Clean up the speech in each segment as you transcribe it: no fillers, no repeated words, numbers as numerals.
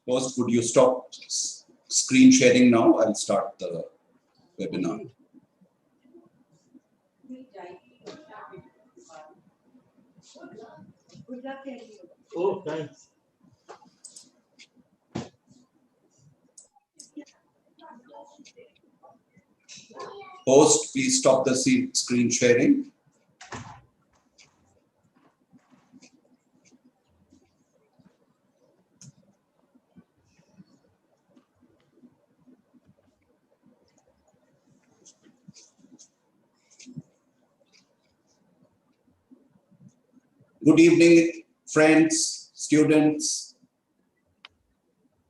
Host, would you stop screen sharing now? I'll start the webinar. Oh, thanks. Host, please stop the screen sharing. Good evening, friends, students.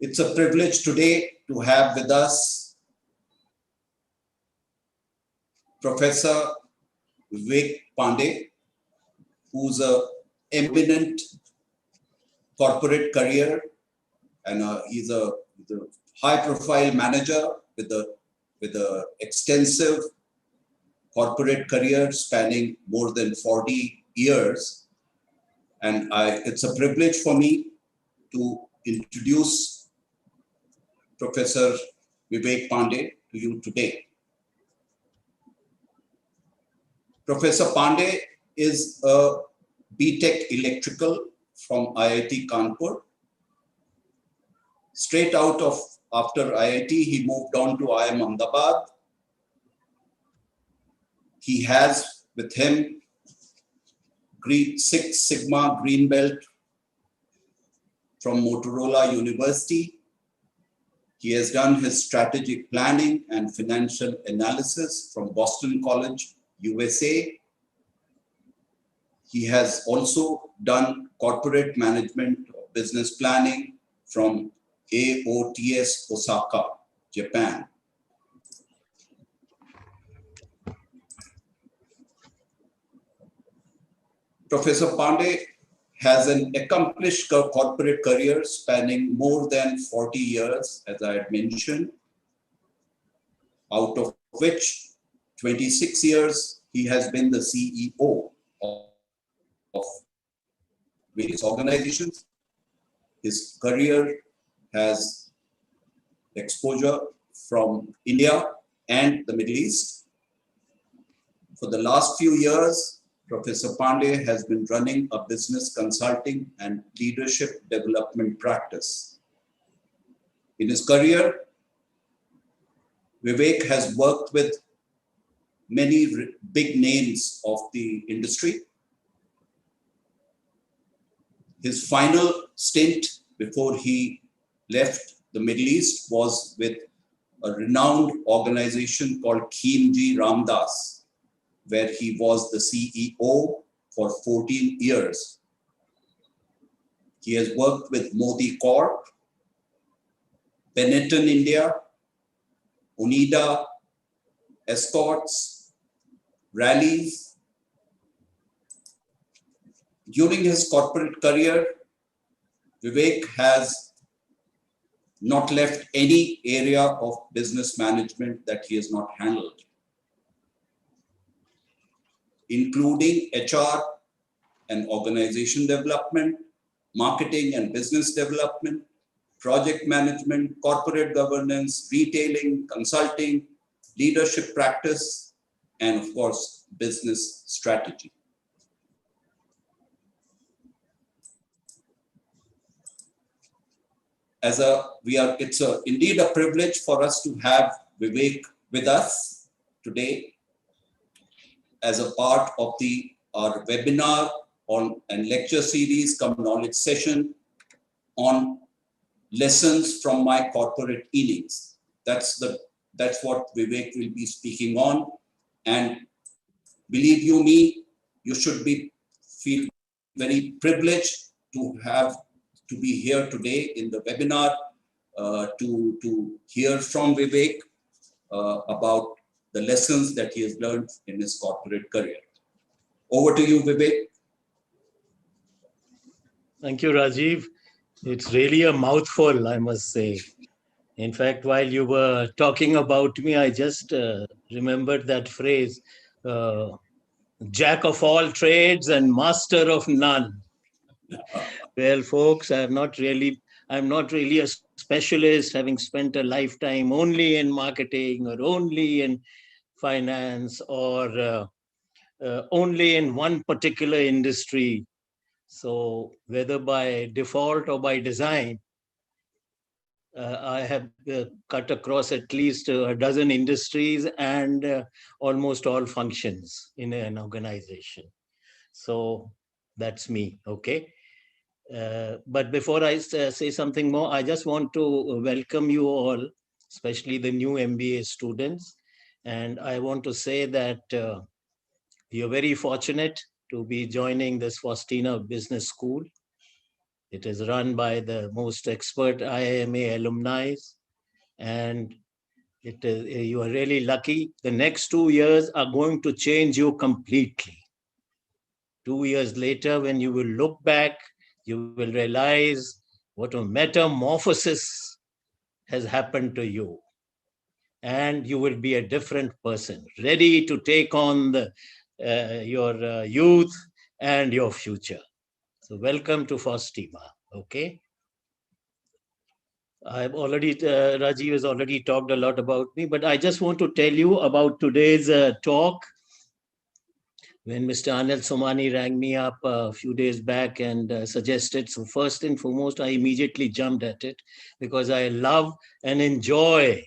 It's a privilege today to have with us Professor Vivek Pande, who's an eminent corporate career, and he's a high-profile manager with a extensive corporate career spanning more than 40 years. And it's a privilege for me to introduce Professor Vivek Pande to you today. Professor Pande is a B.Tech Electrical from IIT Kanpur. Straight out of after IIT, he moved on to IIM Ahmedabad. He has with him Six Sigma Green Belt from Motorola University. He has done his strategic planning and financial analysis from Boston College, USA. He has also done corporate management of business planning from AOTS Osaka, Japan. Professor Pande has an accomplished corporate career spanning more than 40 years, as I had mentioned, out of which 26 years he has been the CEO of various organizations. His career has exposure from India and the Middle East. For the last few years, Professor Pande has been running a business consulting and leadership development practice. In his career, Vivek has worked with many big names of the industry. His final stint before he left the Middle East was with a renowned organization called Khimji Ramdas, where he was the CEO for 14 years. He has worked with Modi Corp, Benetton India, Onida, Escorts, Rallies. During his corporate career, Vivek has not left any area of business management that he has not handled, including HR and organization development, marketing and business development, project management, corporate governance, retailing, consulting, leadership practice, and of course, business strategy. It's indeed a privilege for us to have Vivek with us today as a part of our webinar and lecture series come knowledge session on lessons from my corporate innings. That's what Vivek will be speaking on. And believe you me, you should feel very privileged to be here today in the webinar to hear from Vivek about the lessons that he has learned in his corporate career. Over to you, Vivek. Thank you, Rajiv. It's really a mouthful, I must say. In fact, while you were talking about me, I just remembered that phrase, jack of all trades and master of none. Well, folks, I'm not really a specialist, having spent a lifetime only in marketing or only in finance or only in one particular industry. So whether by default or by design, I have cut across at least a dozen industries and almost all functions in an organization. So that's me. Okay. But before I say something more, I just want to welcome you all, especially the new MBA students. And I want to say that you're very fortunate to be joining this Faustina Business School. It is run by the most expert IIMA alumni, and you are really lucky. The next 2 years are going to change you completely. 2 years later, when you will look back, you will realize what a metamorphosis has happened to you. And you will be a different person, ready to take on your youth and your future. So welcome to Faustima, okay? I've already, Rajiv has already talked a lot about me, but I just want to tell you about today's talk. When Mr. Anil Somani rang me up a few days back and suggested, so first and foremost, I immediately jumped at it because I love and enjoy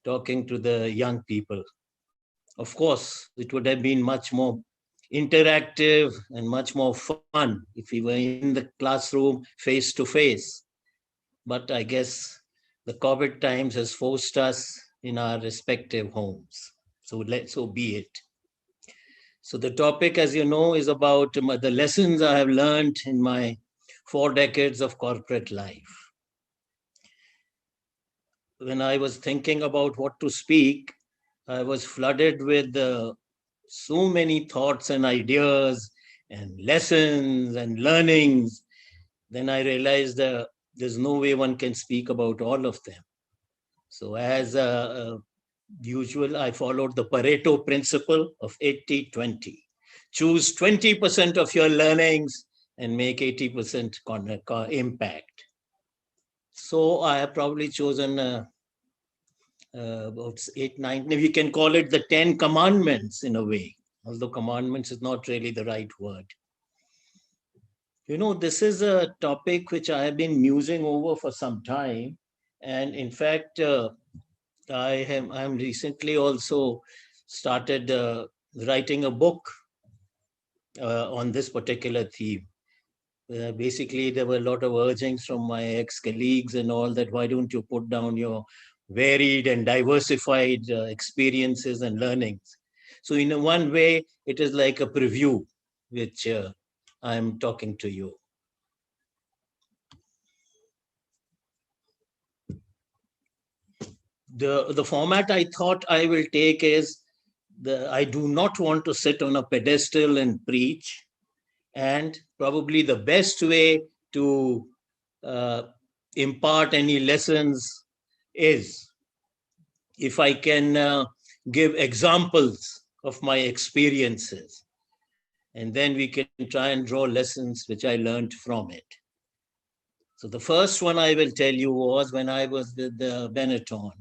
talking to the young people. Of course, it would have been much more interactive and much more fun if we were in the classroom face to face. But I guess the COVID times has forced us in our respective homes. So be it. So the topic, as you know, is about the lessons I have learned in my 4 decades of corporate life. When I was thinking about what to speak, I was flooded with so many thoughts and ideas and lessons and learnings. Then I realized there's no way one can speak about all of them. So as usual, I followed the Pareto principle of 80-20. Choose 20% of your learnings and make 80% impact. So I have probably chosen about 8, 9, we can call it the 10 commandments in a way, although commandments is not really the right word. You know, this is a topic which I have been musing over for some time. And in fact, I'm recently also started writing a book on this particular theme. Basically, there were a lot of urgings from my ex-colleagues and all that, why don't you put down your varied and diversified experiences and learnings? So in one way, it is like a preview, which I'm talking to you. The format I thought I will take is, I do not want to sit on a pedestal and preach. And probably the best way to impart any lessons is if I can give examples of my experiences. And then we can try and draw lessons which I learned from it. So the first one I will tell you was when I was with Benetton.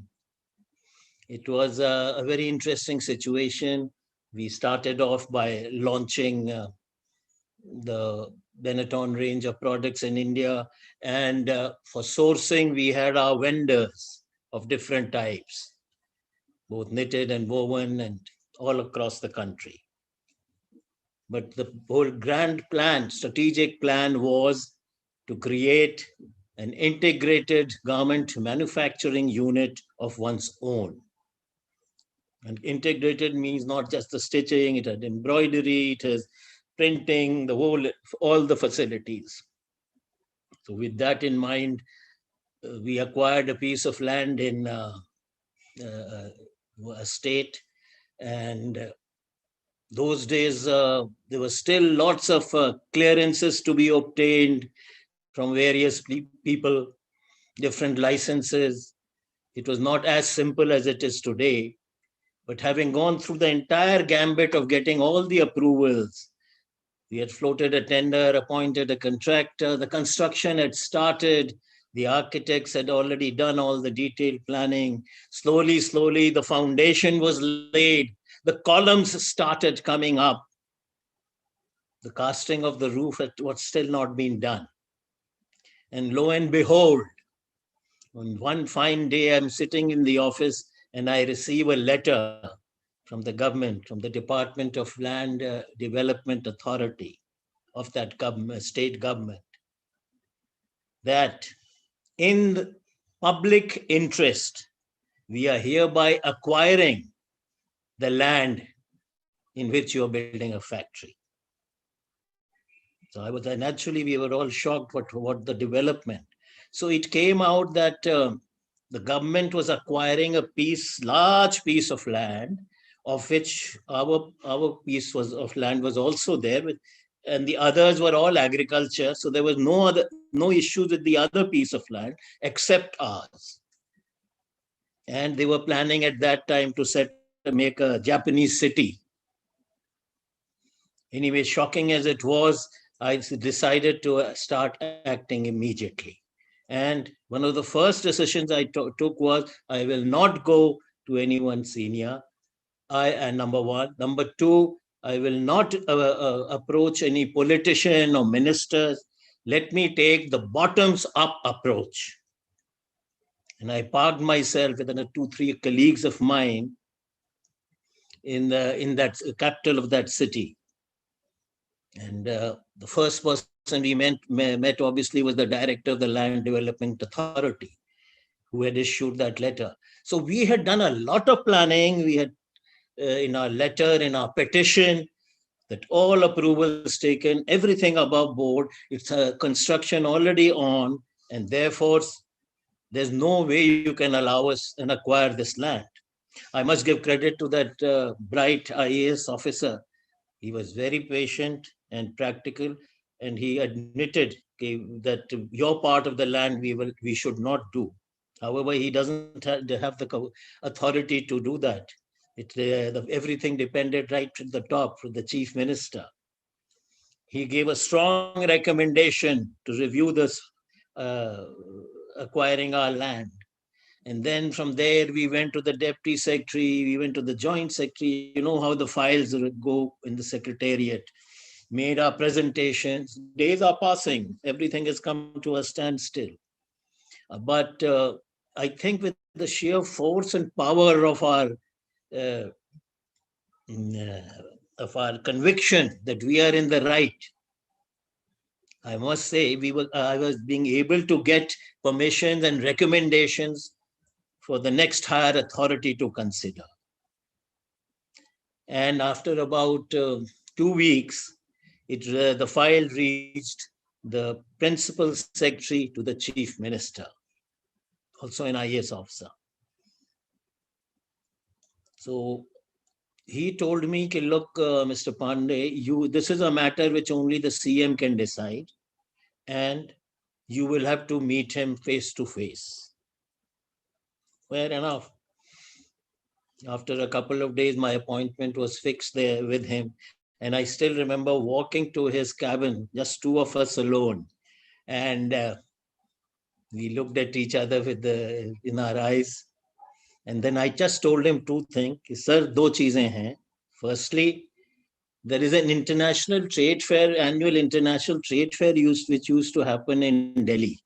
It was a very interesting situation. We started off by launching the Benetton range of products in India. And for sourcing, we had our vendors of different types, both knitted and woven and all across the country. But the whole grand plan, strategic plan was to create an integrated garment manufacturing unit of one's own. And integrated means not just the stitching, it had embroidery, it has printing, all the facilities. So with that in mind, we acquired a piece of land in a state. And those days, there were still lots of clearances to be obtained from various people, different licenses. It was not as simple as it is today. But having gone through the entire gambit of getting all the approvals, we had floated a tender, appointed a contractor, the construction had started, The architects had already done all the detailed planning. Slowly, the foundation was laid. The columns started coming up. The casting of the roof was still not been done. And lo and behold, on one fine day, I'm sitting in the office and I receive a letter from the government, from the Department of Land Development Authority of that government, state government, that in the public interest, we are hereby acquiring the land in which you are building a factory. So naturally, we were all shocked what the development. So it came out that the government was acquiring a large piece of land, of which our piece of land was also there, and the others were all agriculture. So there was no issues with the other piece of land except ours. And they were planning at that time to make a Japanese city. Anyway, shocking as it was, I decided to start acting immediately. And one of the first decisions I took was I will not go to anyone senior. Number one. Number two, I will not approach any politician or ministers. Let me take the bottoms up approach. And I parked myself with 2-3 colleagues of mine in that capital of that city. And the first person we met obviously was the director of the Land Development Authority, who had issued that letter. So we had done a lot of planning. We had in our letter, in our petition, that all approvals taken, everything above board. It's a construction already on, and therefore there's no way you can allow us and acquire this land. I must give credit to that bright IAS officer. He was very patient and practical, and he admitted that your part of the land we should not do. However, he doesn't have the authority to do that. Everything depended right to the top, from the chief minister. He gave a strong recommendation to review this uh, acquiring our land. And then from there, we went to the deputy secretary, we went to the joint secretary. You know how the files go in the secretariat. Made our presentations. Days are passing. Everything has come to a standstill. But I think with the sheer force and power uh, of our conviction that we are in the right, I must say I was being able to get permissions and recommendations for the next higher authority to consider. And after about 2 weeks, the file reached the principal secretary to the chief minister, also an IAS officer. So he told me, look, Mr. Pande, this is a matter which only the CM can decide, and you will have to meet him face to face. Fair enough. After a couple of days, my appointment was fixed there with him. And I still remember walking to his cabin, just two of us alone. And we looked at each other in our eyes. And then I just told him two things. Sir, do cheezein hain. Firstly, there is an international trade fair, annual international trade fair which used to happen in Delhi.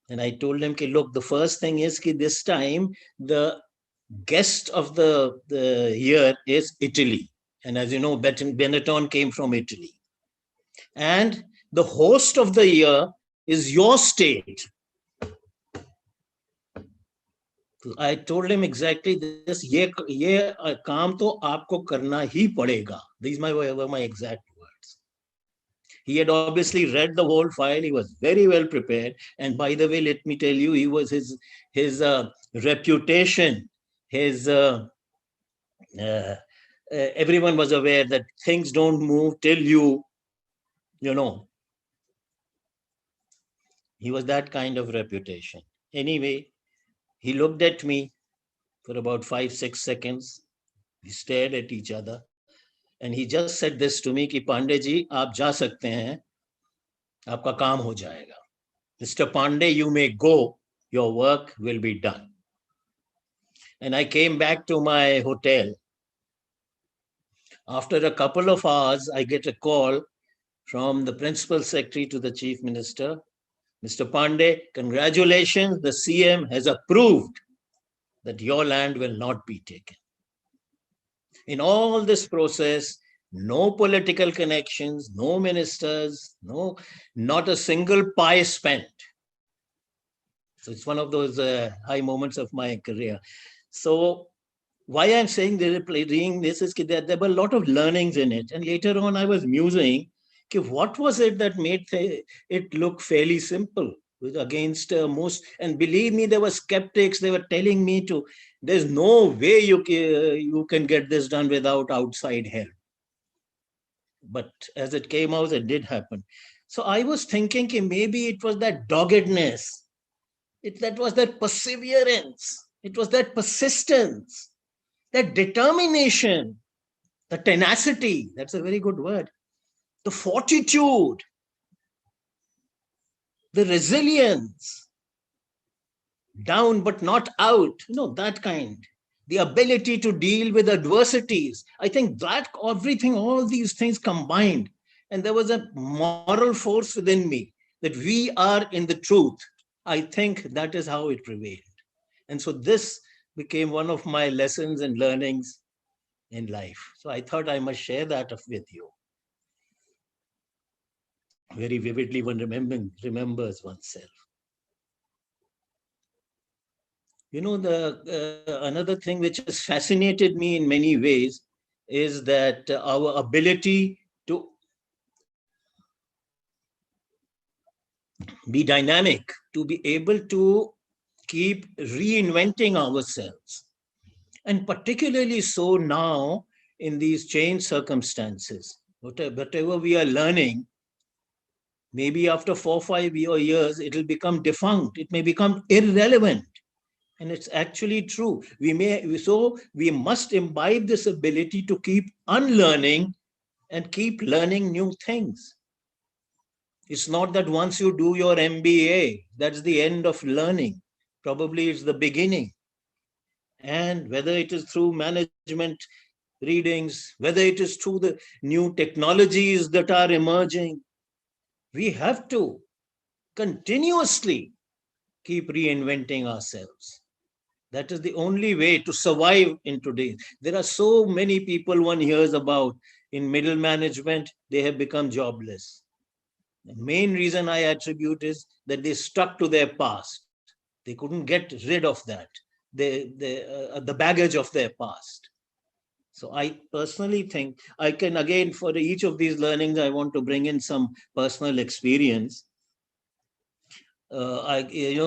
And I told him, look, the first thing is this time the guest of the year is Italy. And as you know, Benetton came from Italy. And the host of the year is your state. So I told him exactly this, ye kaam to aapko karna hi padega. These were my exact words. He had obviously read the whole file. He was very well prepared. And by the way, let me tell you, he was his reputation, everyone was aware that things don't move till you know. He was that kind of reputation. Anyway, he looked at me for about 5-6 seconds. We stared at each other. And he just said this to me, Pande ji, aap ja sakte hain, aapka kaam ho jayega. Mr. Pande, you may go. Your work will be done. And I came back to my hotel. After a couple of hours, I get a call from the principal secretary to the chief minister. Mr. Pande, congratulations, the CM has approved that your land will not be taken. In all this process, no political connections, no ministers, not a single pie spent. So it's one of those high moments of my career. So why I'm saying reading this is that there were a lot of learnings in it. And later on, I was musing, what was it that made it look fairly simple against most? And believe me, there were skeptics. They were telling me there's no way you can get this done without outside help. But as it came out, it did happen. So I was thinking maybe it was that doggedness. That was that perseverance. It was that persistence, that determination, the tenacity. That's a very good word. The fortitude, the resilience, down but not out, that kind. The ability to deal with adversities. I think that everything, all these things combined. And there was a moral force within me that we are in the truth. I think that is how it prevailed. And so this became one of my lessons and learnings in life. So I thought I must share that with you. Very vividly, one remembers oneself. Another thing which has fascinated me in many ways is that our ability to be dynamic, to be able to keep reinventing ourselves. And particularly so now in these changed circumstances. Whatever we are learning, maybe after 4 or 5 years, it will become defunct. It may become irrelevant. And it's actually true. We must imbibe this ability to keep unlearning and keep learning new things. It's not that once you do your MBA, that's the end of learning. Probably it's the beginning. And whether it is through management readings, whether it is through the new technologies that are emerging, we have to continuously keep reinventing ourselves. That is the only way to survive in today. There are so many people one hears about in middle management, they have become jobless. The main reason I attribute is that they stuck to their past. They couldn't get rid of that, the baggage of their past. So I personally think I can, again, for each of these learnings, I want to bring in some personal experience. Having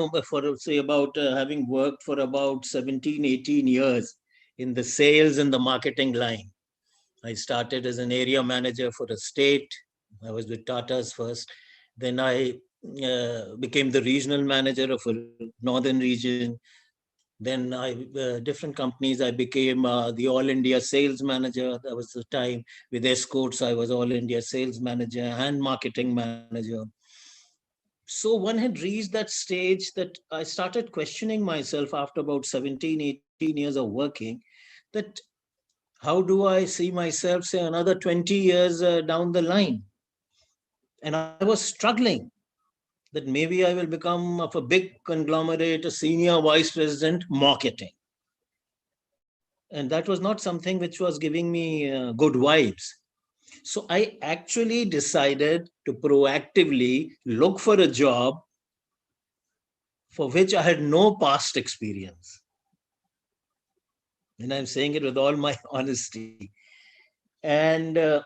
worked for about 17, 18 years in the sales and the marketing line. I started as an area manager for a state. I was with Tata's first. Then I became the regional manager of a northern region. Then different companies, I became the All India sales manager. That was the time with Escorts. I was All India sales manager and marketing manager. So one had reached that stage that I started questioning myself after about 17, 18 years of working, that how do I see myself, say, another 20 years down the line? And I was struggling that maybe I will become of a big conglomerate, a senior vice president, marketing. And that was not something which was giving me good vibes. So I actually decided to proactively look for a job for which I had no past experience. And I'm saying it with all my honesty. And the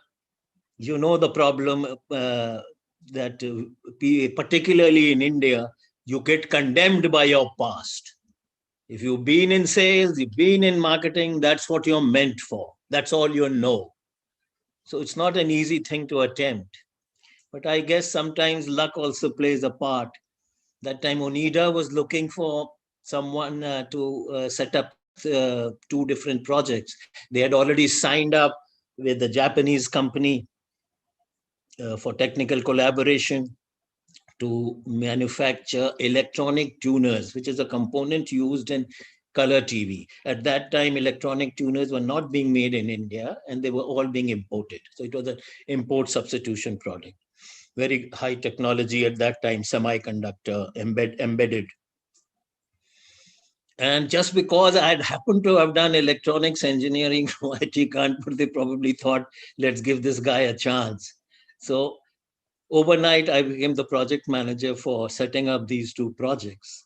problem that particularly in India, you get condemned by your past. If you've been in sales, you've been in marketing, that's what you're meant for. That's all you know. So it's not an easy thing to attempt. But I guess sometimes luck also plays a part. That time Onida was looking for someone to set up 2 different projects. They had already signed up with the Japanese company for technical collaboration. to manufacture electronic tuners, which is a component used in color TV. At that time, electronic tuners were not being made in India and they were all being imported. So it was an import substitution product. Very high technology at that time, semiconductor, embedded. And just because I had happened to have done electronics engineering from IIT Kanpur, they probably thought, let's give this guy a chance. So overnight, I became the project manager for setting up these two projects.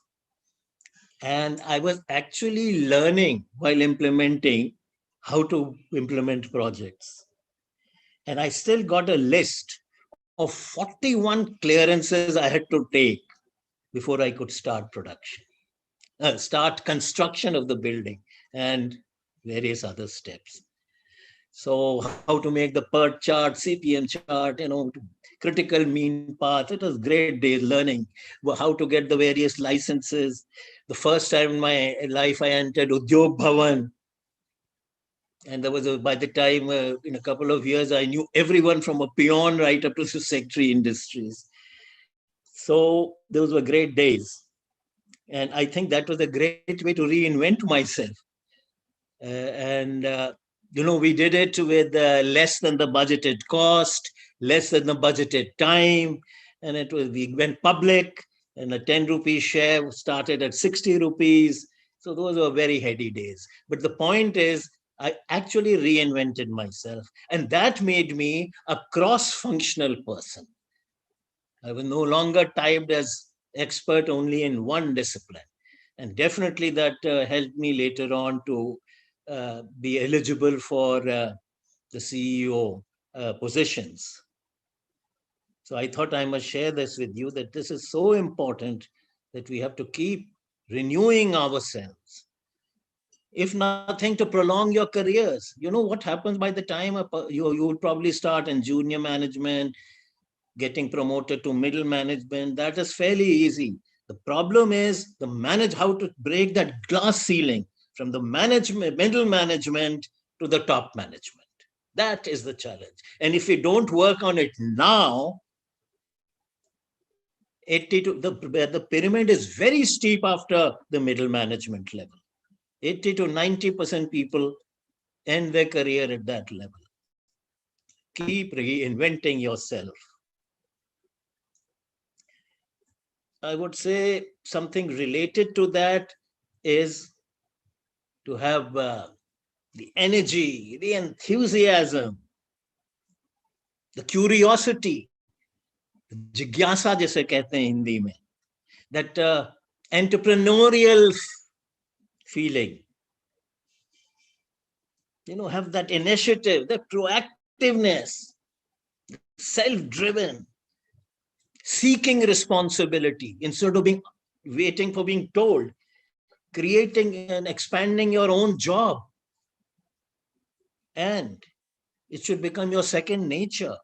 And I was actually learning while implementing how to implement projects. And I still got a list of 41 clearances I had to take before I could start production, start construction of the building and various other steps. So how to make the PERT chart, CPM chart, critical mean path. It was great days learning how to get the various licenses. The first time in my life I entered Udyog Bhavan. And there was by the time, in a couple of years, I knew everyone from a peon right up to secretary industries. So those were great days. And I think that was a great way to reinvent myself. We did it with less than the budgeted cost, less than the budgeted time. And we went public, and a 10 rupee share started at 60 rupees. So those were very heady days. But the point is, I actually reinvented myself. And that made me a cross-functional person. I was no longer typed as expert only in one discipline. And definitely that helped me later on to be eligible for the CEO positions. So I thought I must share this with you, that this is so important that we have to keep renewing ourselves. If nothing, to prolong your careers. You know what happens by the time you will probably start in junior management, getting promoted to middle management. That is fairly easy. The problem is how to break that glass ceiling from the middle management to the top management. That is the challenge. And if we don't work on it now, the pyramid is very steep after the middle management level. 80 to 90% people end their career at that level. Keep reinventing yourself. I would say something related to that is to have the energy, the enthusiasm, the curiosity, jigyasa जैसे कहते हैं हिंदी में, that entrepreneurial feeling. Have that initiative, that proactiveness, self-driven, seeking responsibility instead of waiting for being told, creating and expanding your own job. And it should become your second nature.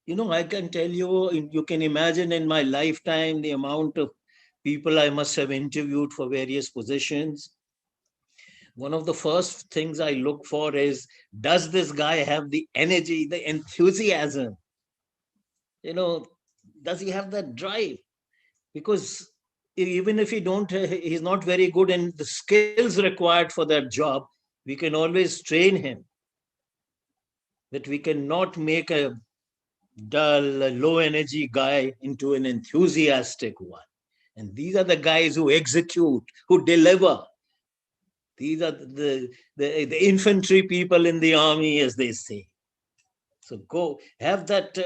I can tell you, you can imagine in my lifetime the amount of people I must have interviewed for various positions. One of the first things I look for is, does this guy have the energy, the enthusiasm? Does he have that drive? Because even if he's not very good in the skills required for that job, we can always train him. That we cannot make a dull, low energy guy into an enthusiastic one. And these are the guys who execute, who deliver. These are the infantry people in the army, as they say. So go have that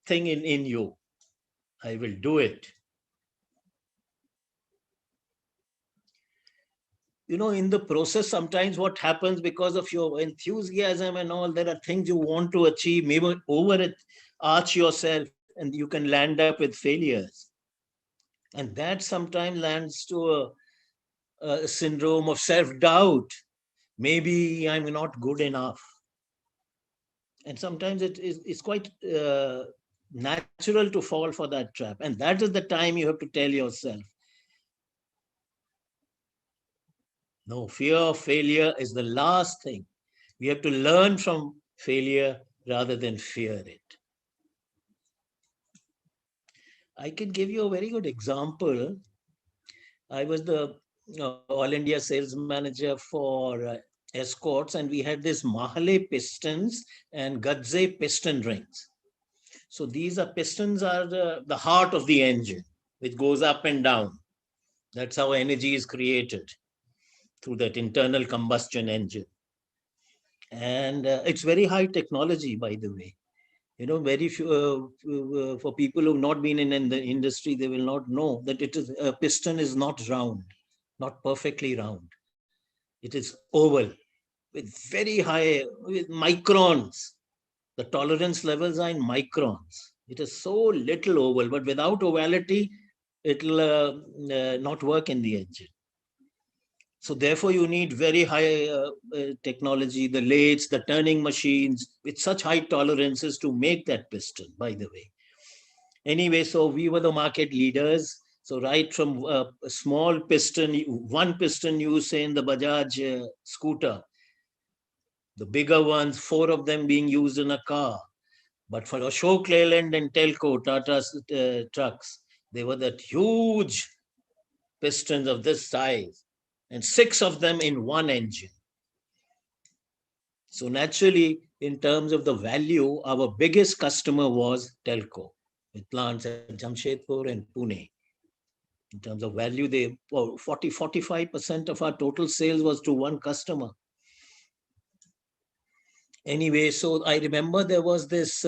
thing in you. I will do it. In the process, sometimes what happens, because of your enthusiasm and all, there are things you want to achieve, maybe overarch yourself, and you can land up with failures. And that sometimes lands to a syndrome of self-doubt. Maybe I'm not good enough. And sometimes it's quite natural to fall for that trap. And that is the time you have to tell yourself, no, fear of failure is the last thing. We have to learn from failure rather than fear it. I can give you a very good example. I was the All India sales manager for escorts, and we had this Mahale pistons and Gadze piston rings. So these are pistons are the heart of the engine, which goes up and down. That's how energy is created through that internal combustion engine. And it's very high technology, by the way. Very few for people who've not been in the industry, they will not know that it is a piston is not round, not perfectly round. It is oval with very high with microns. The tolerance levels are in microns. It is so little oval, but without ovality, it'll not work in the engine. So therefore, you need very high technology, the lathes, the turning machines with such high tolerances to make that piston, by the way. Anyway, so we were the market leaders. So right from a small piston, one piston you say in the Bajaj scooter, the bigger ones, four of them being used in a car. But for Ashok Leyland and Telco, Tata trucks, they were that huge pistons of this size, and six of them in one engine. So naturally, in terms of the value, our biggest customer was Telco, with plants at Jamshedpur and Pune. In terms of value, they 45% of our total sales was to one customer. Anyway, so I remember there was this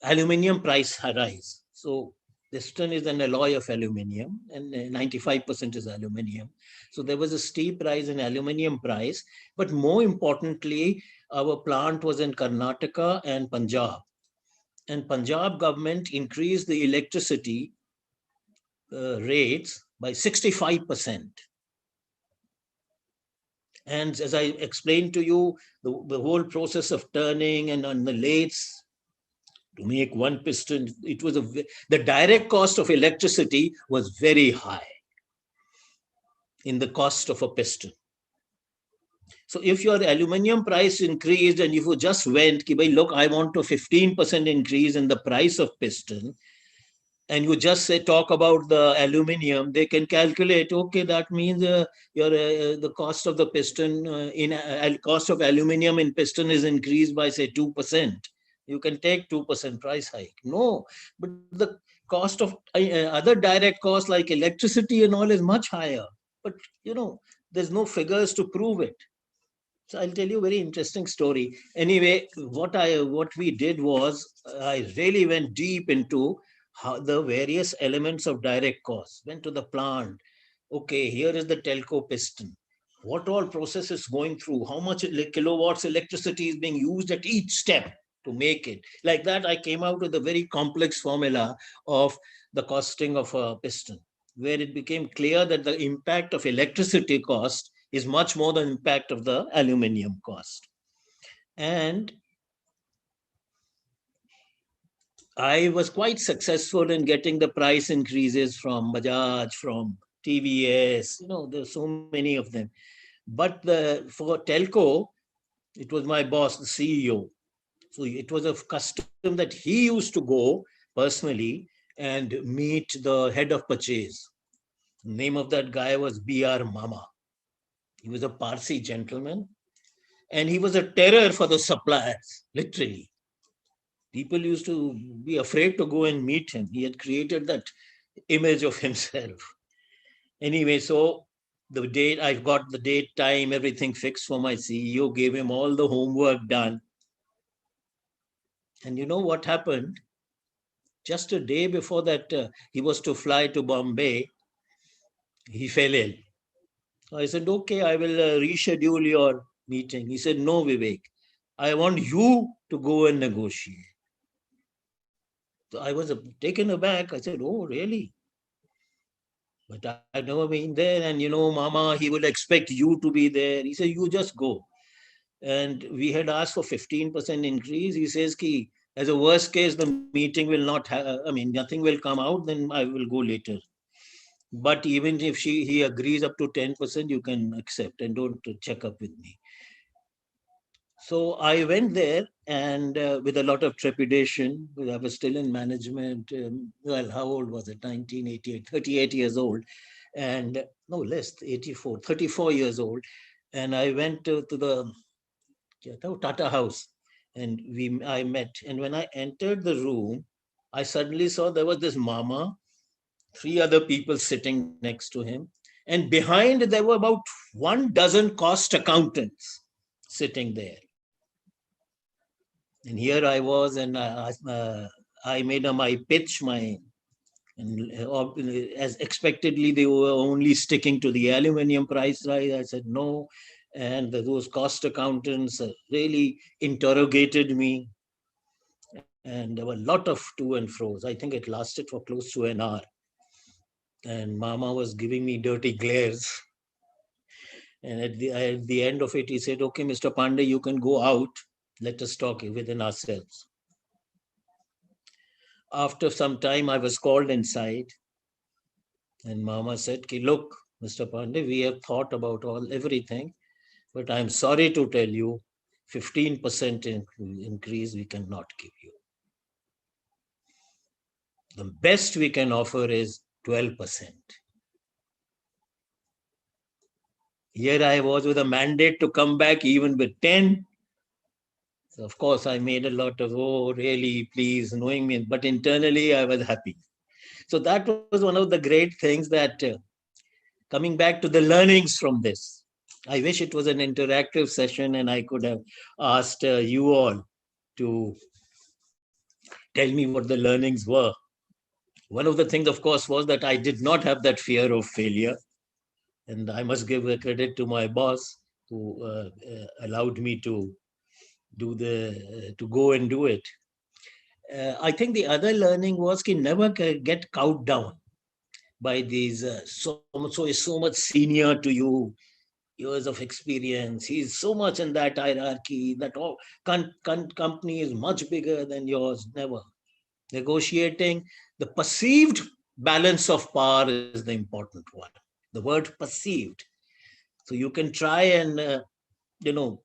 aluminium price rise. So piston is an alloy of aluminium, and 95% is aluminium. So there was a steep rise in aluminium price. But more importantly, our plant was in Karnataka and Punjab. And Punjab government increased the electricity rates by 65%. And as I explained to you, the whole process of turning and on the lathes to make one piston, the direct cost of electricity was very high in the cost of a piston. So if your aluminium price increased and if you just went, look, I want a 15% increase in the price of piston, and you just say talk about the aluminium, they can calculate, okay, that means the cost of the piston cost of aluminium in piston is increased by say 2%. You can take 2% price hike. No, but the cost of other direct costs like electricity and all is much higher. But there's no figures to prove it. So I'll tell you a very interesting story. Anyway, what we did was I really went deep into how the various elements of direct cost. Went to the plant. Okay, here is the telco piston. What all process is going through? How much kilowatts electricity is being used at each step to make it? Like that, I came out with a very complex formula of the costing of a piston, where it became clear that the impact of electricity cost is much more than the impact of the aluminium cost. And I was quite successful in getting the price increases from Bajaj, from TVS. There's so many of them. But for Telco, it was my boss, the CEO. So it was a custom that he used to go personally and meet the head of purchase. The name of that guy was B.R. Mama. He was a Parsi gentleman, and he was a terror for the suppliers, literally. People used to be afraid to go and meet him. He had created that image of himself. Anyway, so the date, I've got the date, time, everything fixed for my CEO, gave him all the homework done. And you know what happened? Just a day before that, he was to fly to Bombay, he fell ill. So I said, okay, I will reschedule your meeting. He said, no, Vivek, I want you to go and negotiate. So I was taken aback. I said, oh, really? But I've never been there. And, Mama, he will expect you to be there. He said, you just go. And we had asked for 15% increase. He says, ki, as a worst case, the meeting will not have, nothing will come out, then I will go later. But even if he agrees up to 10%, you can accept and don't check up with me. So I went there and with a lot of trepidation, because I was still in management. Well, how old was it? 1988, 38 years old. And no less, 84, 34 years old. And I went to the Tata house and I met. And when I entered the room, I suddenly saw there was this mama, three other people sitting next to him. And behind there were about 1 dozen cost accountants sitting there. And here I was, and I made my pitch, as expectedly, they were only sticking to the aluminum price rise. I said no. And those cost accountants really interrogated me. And there were a lot of to and fro's. I think it lasted for close to an hour. And Mama was giving me dirty glares. And at the end of it, he said, "Okay, Mr. Pande, you can go out. Let us talk within ourselves." After some time, I was called inside, and Mama said, "Look, Mr. Pandey, we have thought about everything, but I'm sorry to tell you, 15% increase we cannot give you. The best we can offer is 12%. Here I was with a mandate to come back even with 10. So of course, I made a lot of, oh, really, please, knowing me. But internally, I was happy. So that was one of the great things that coming back to the learnings from this. I wish it was an interactive session and I could have asked you all to tell me what the learnings were. One of the things, of course, was that I did not have that fear of failure. And I must give a credit to my boss who allowed me to to go and do it. I think the other learning was to never get cowed down by these so is so much senior to you, years of experience. He's so much in that hierarchy that all company is much bigger than yours. Never. Negotiating the perceived balance of power is the important one. The word perceived. So you can try and you know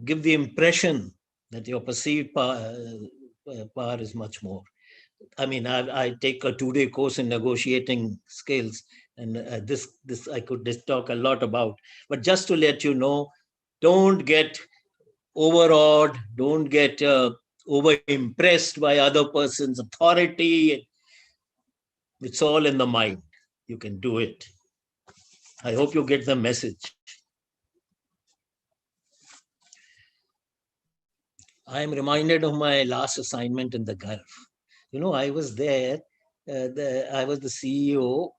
give the impression that your perceived power is much more. I mean, I take a 2-day course in negotiating skills, and this I could just talk a lot about. But just to let you know, don't get overawed, don't get over impressed by other person's authority. It's all in the mind. You can do it. I hope you get the message. I am reminded of my last assignment in the Gulf. I was there. I was the CEO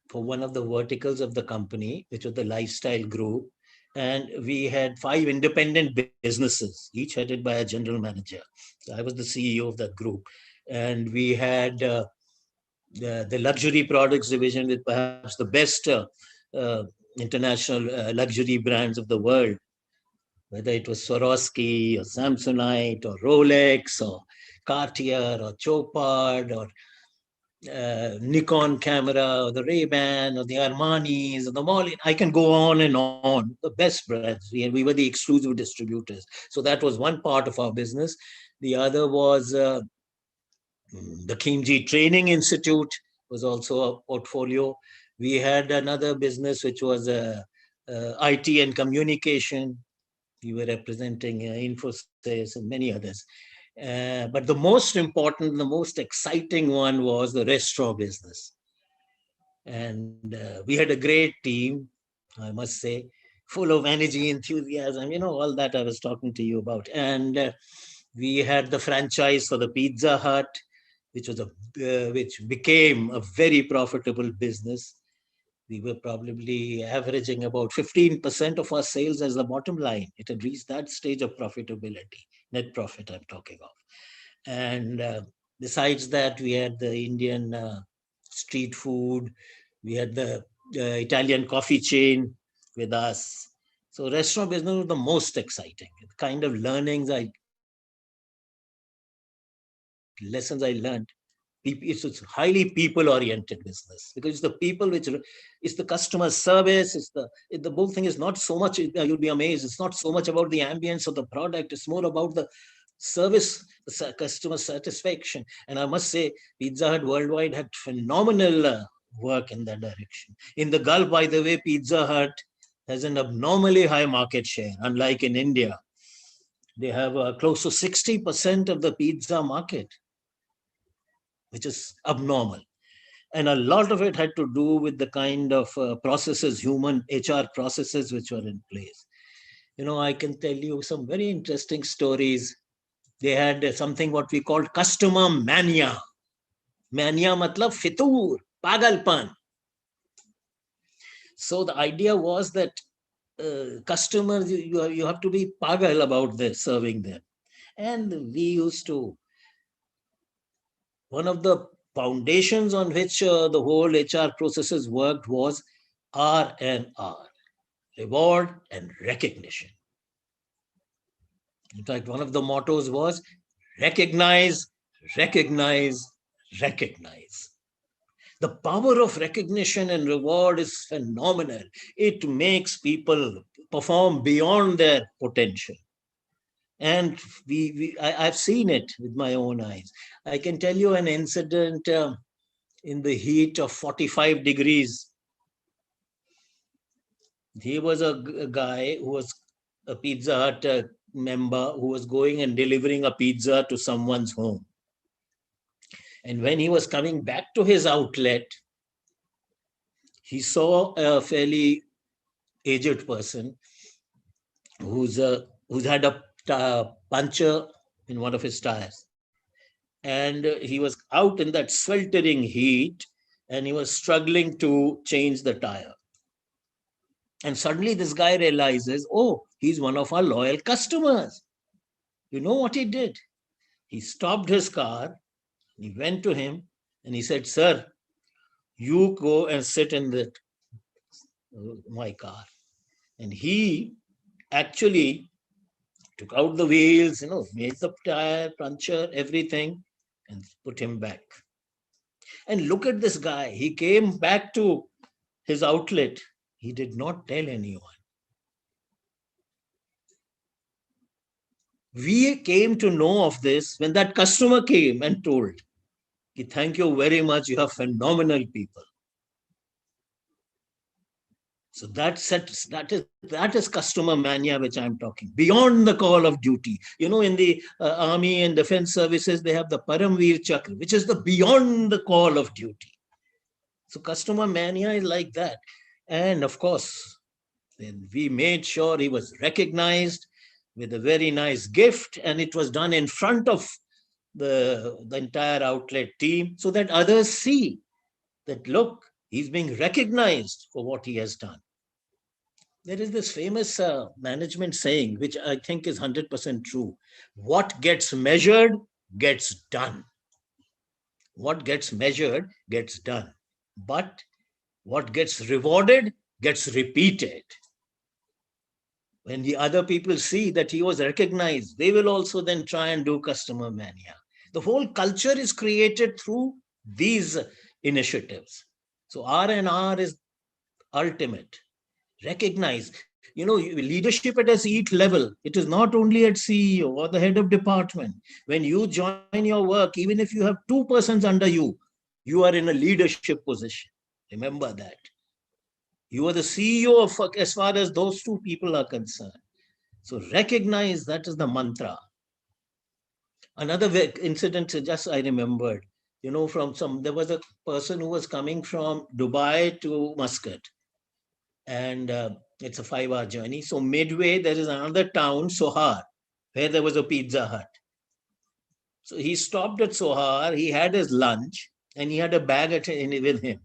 for one of the verticals of the company, which was the lifestyle group. And we had 5 independent businesses, each headed by a general manager. So I was the CEO of that group. And we had the luxury products division with perhaps the best uh, international luxury brands of the world, whether it was Swarovski or Samsonite or Rolex or Cartier or Chopard or Nikon camera or the Ray-Ban or the Armanis or the Molly. I can go on and on. The best brands. We were the exclusive distributors. So that was one part of our business. The other was the Kimji Training Institute was also a portfolio. We had another business which was IT and communication. We were representing Infosys and many others. But the most important, the most exciting one was the restaurant business. And we had a great team, I must say, full of energy, enthusiasm, all that I was talking to you about. And we had the franchise for the Pizza Hut, which became a very profitable business. We were probably averaging about 15% of our sales as the bottom line. It had reached that stage of profitability, net profit I'm talking of. And besides that, we had the Indian street food, we had the Italian coffee chain with us. So restaurant business was the most exciting. The kind of lessons I learned It's highly people-oriented business, because it's the people which, it's the customer service. The whole thing is not so much. You'll be amazed. It's not so much about the ambience of the product. It's more about the service, the customer satisfaction. And I must say, Pizza Hut worldwide had phenomenal work in that direction. In the Gulf, by the way, Pizza Hut has an abnormally high market share, unlike in India. They have close to 60% of the pizza market, which is abnormal. And a lot of it had to do with the kind of processes, human HR processes, which were in place. I can tell you some very interesting stories. They had something what we called customer mania. Mania matlab fitur, pagalpan. So the idea was that customers, you have to be pagal about this, serving them. And we used to, one of the foundations on which the whole HR processes worked was R&R, reward and recognition. In fact, one of the mottos was recognize, recognize, recognize. The power of recognition and reward is phenomenal. It makes people perform beyond their potential. And I've seen it with my own eyes. I can tell you an incident in the heat of 45 degrees. He was a guy who was a Pizza Hut member who was going and delivering a pizza to someone's home. And when he was coming back to his outlet, he saw a fairly aged person who's had a puncture in one of his tires. And he was out in that sweltering heat, and he was struggling to change the tire. And suddenly this guy realizes, oh, he's one of our loyal customers. You know what he did? He stopped his car, he went to him, and he said, sir, you go and sit in my car. And he actually took out the wheels, made the tire, puncture, everything, and put him back. And look at this guy. He came back to his outlet. He did not tell anyone. We came to know of this when that customer came and told, thank you very much. You are phenomenal people. So that is customer mania, which I'm talking, beyond the call of duty. In the army and defense services, they have the Paramveer Chakra, which is the beyond the call of duty. So customer mania is like that. And of course, then we made sure he was recognized with a very nice gift, and it was done in front of the entire outlet team so that others see that, look, he's being recognized for what he has done. There is this famous management saying, which I think is 100% true. What gets measured gets done. What gets measured gets done. But what gets rewarded gets repeated. When the other people see that he was recognized, they will also then try and do customer mania. The whole culture is created through these initiatives. So R&R is ultimate. Recognize, leadership at a seat level. It is not only at CEO or the head of department. When you join your work, even if you have 2 persons under you, you are in a leadership position. Remember that. You are the CEO of, as far as those 2 people are concerned. So recognize, that is the mantra. Another incident just I remembered, there was a person who was coming from Dubai to Muscat. And it's a 5-hour journey. So midway, there is another town, Sohar, where there was a Pizza Hut. So he stopped at Sohar, he had his lunch, and he had a bag with him.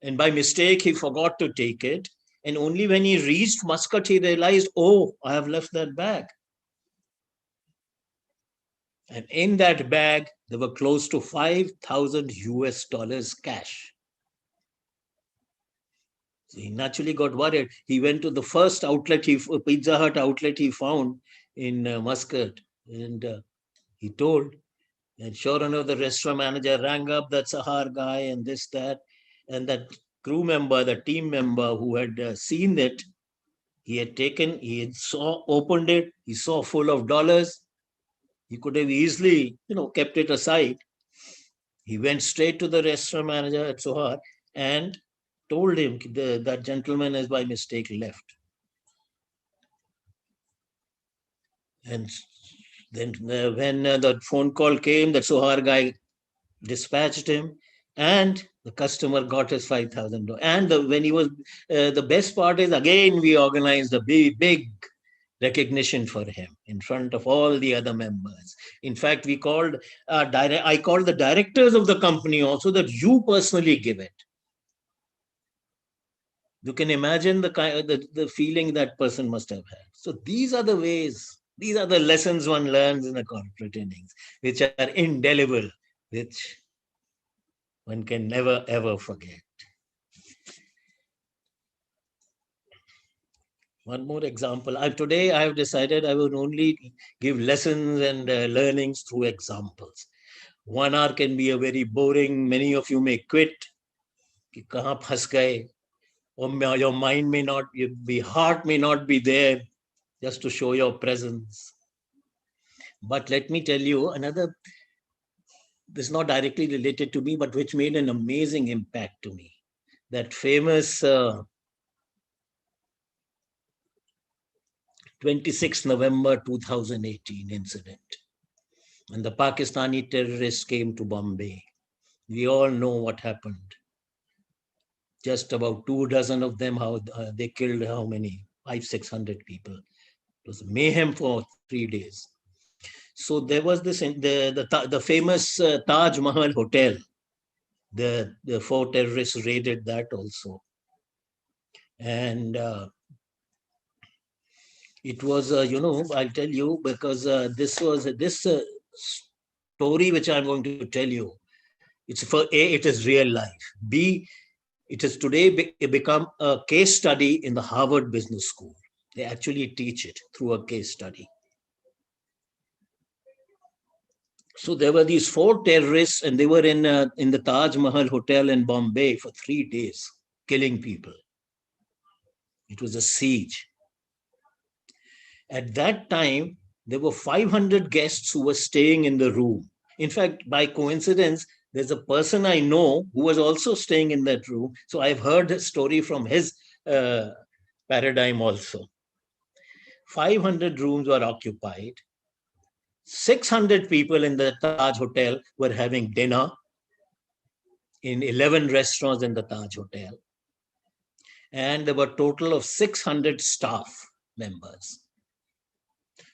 And by mistake, he forgot to take it. And only when he reached Muscat, he realized, oh, I have left that bag. And in that bag, there were close to 5,000 US dollars cash. So he naturally got worried. He went to the first outlet, Pizza Hut outlet he found in Muscat. And he told, And sure enough, the restaurant manager rang up that Sahar guy and this, that. And that crew member, the team member who had seen it, he had opened it, he saw full of dollars. He could have easily, kept it aside. He went straight to the restaurant manager at Sohar and told him that gentleman has by mistake left. And then when the phone call came, the Sohar guy dispatched him, and the customer got his $5,000. And when he was, the best part is, again, we organized a big recognition for him in front of all the other members. In fact, I called the directors of the company also, that you personally give it. You can imagine the feeling that person must have had. So these are the ways, these are the lessons one learns in the corporate innings, which are indelible, which one can never ever forget. One more example. Today I have decided I will only give lessons and learnings through examples. 1 hour can be a very boring. Many of you may quit. कि कहाँ फंस गए, or your mind may not be, heart may not be there just to show your presence. But let me tell you another, this is not directly related to me, but which made an amazing impact to me. That famous 26 November 2018 incident, when the Pakistani terrorists came to Bombay. We all know what happened. Just about 24 of them, how they killed how many? 500-600 people. It was mayhem for 3 days. So there was this, the famous Taj Mahal Hotel. The 4 terrorists raided that also. And it was, I'll tell you, because this story which I'm going to tell you, it's for A, it is real life. B, it has today become a case study in the Harvard Business School. They actually teach it through a case study. So there were these 4 terrorists, and they were in the Taj Mahal Hotel in Bombay for 3 days, killing people. It was a siege. At that time, there were 500 guests who were staying in the room. In fact, by coincidence, there's a person I know who was also staying in that room. So I've heard a story from his paradigm also. 500 rooms were occupied. 600 people in the Taj Hotel were having dinner in 11 restaurants in the Taj Hotel. And there were a total of 600 staff members.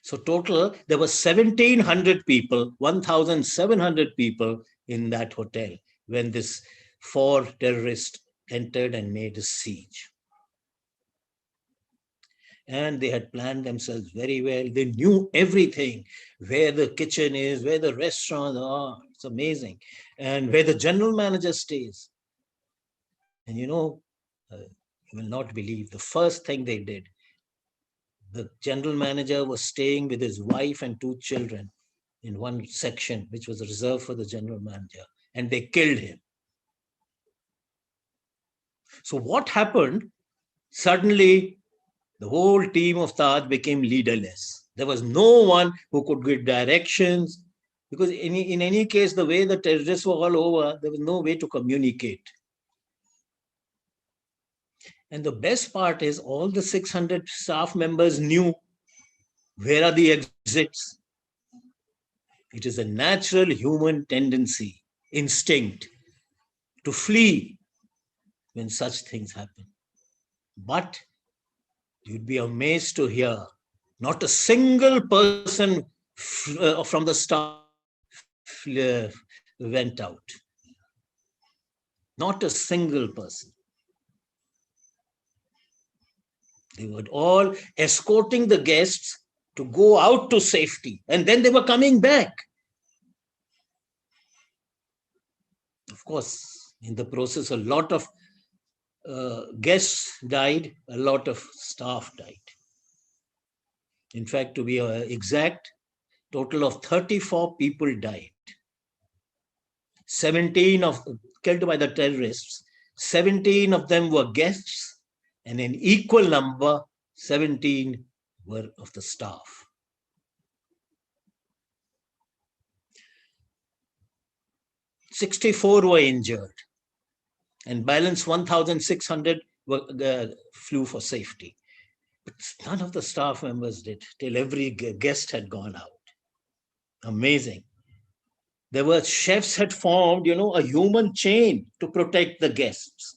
So total, there were 1,700 people, 1,700 people in that hotel when this 4 terrorists entered and made a siege. And they had planned themselves very well. They knew everything, where the kitchen is, where the restaurants are. It's amazing. And where the general manager stays. And you will not believe the first thing they did. The general manager was staying with his wife and 2 children in one section, which was reserved for the general manager. And they killed him. So what happened? Suddenly, the whole team of Taj became leaderless. There was no one who could give directions, because in any case, the way the terrorists were all over, there was no way to communicate. And the best part is all the 600 staff members knew where are the exits. It is a natural human tendency, instinct, to flee when such things happen. But you'd be amazed to hear not a single person from the staff went out. Not a single person. They were all escorting the guests to go out to safety, and then they were coming back. Of course, in the process, a lot of guests died, a lot of staff died. In fact, to be exact, total of 34 people died. 17 of killed by the terrorists, 17 of them were guests, and an equal number, 17 were of the staff. 64 were injured, and balance 1,600 flew for safety. But none of the staff members did till every guest had gone out. Amazing. There were chefs had formed, a human chain to protect the guests.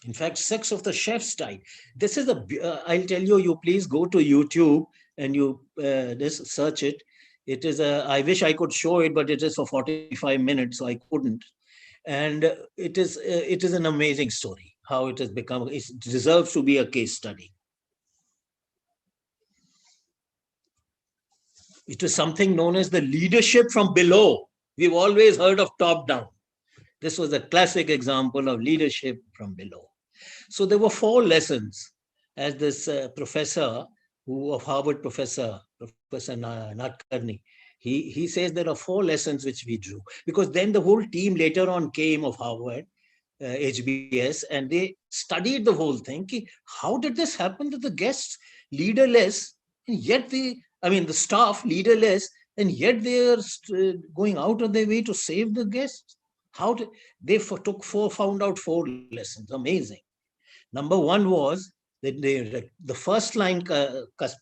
In fact, 6 of the chefs died. This is I'll tell you, you please go to YouTube and you just search it. It is I wish I could show it, but it is for 45 minutes, so I couldn't. And it is an amazing story, how it has become, it deserves to be a case study. It is something known as the leadership from below. We've always heard of top down. This was a classic example of leadership from below. So there were 4 lessons, as this professor, of Harvard Professor Nadkarni, he says there are 4 lessons which we drew. Because then the whole team later on came of Harvard, HBS, and they studied the whole thing. How did this happen to the guests leaderless, and yet the staff leaderless, and yet they are going out of their way to save the guests? How did they found out 4 lessons? Amazing. Number 1 was that the first line